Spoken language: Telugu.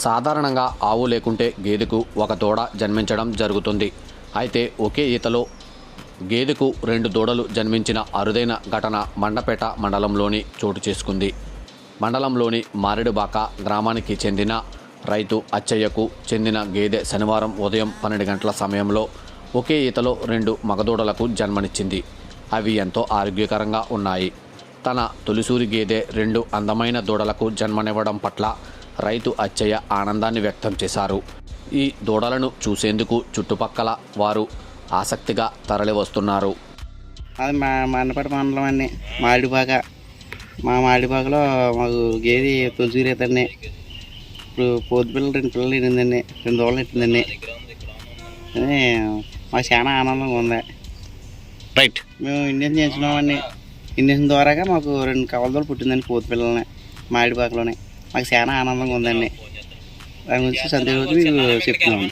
సాధారణంగా ఆవు లేకుంటే గేదెకు ఒక దూడ జన్మించడం జరుగుతుంది. అయితే ఒకే ఈతలో గేదెకు 2 దూడలు జన్మించిన అరుదైన ఘటన మండపేట మండలంలోని చోటు చేసుకుంది. మండలంలోని మారేడుబాక గ్రామానికి చెందిన రైతు అచ్చయ్యకు చెందిన గేదె శనివారం ఉదయం 12 గంటల సమయంలో ఒకే ఈతలో 2 మగదూడలకు జన్మనిచ్చింది. అవి ఎంతో ఆరోగ్యకరంగా ఉన్నాయి. తన తొలిసూరి గేదె 2 అందమైన దూడలకు జన్మనివ్వడం పట్ల రైతు అచ్చయ్య ఆనందాన్ని వ్యక్తం చేశారు. ఈ దూడలను చూసేందుకు చుట్టుపక్కల వారు ఆసక్తిగా తరలి వస్తున్నారు. అది మా మండపేట మండలం అండి. మా మాడిపాకలో మాకు గేదె తొలిసూరి అవుతండి. ఇప్పుడు పొద్దు పిల్లలు 2 పిల్లలు ఇడిందండి, 2 దూడలు ఇట్టిందండి. మాకు చాలా ఆనందంగా ఉంది. రైట్, మేము ఇండియన్ చేయించున్నామండి. ఇండియన్ ద్వారాగా మాకు 2 కవలదోళ్ళు పుట్టిందండి పొద్దు పిల్లల్ని మాడిపాకలోనే. మాకు చాలా ఆనందంగా ఉందండి. దాని గురించి సందేహం మీకు చెప్తున్నాము.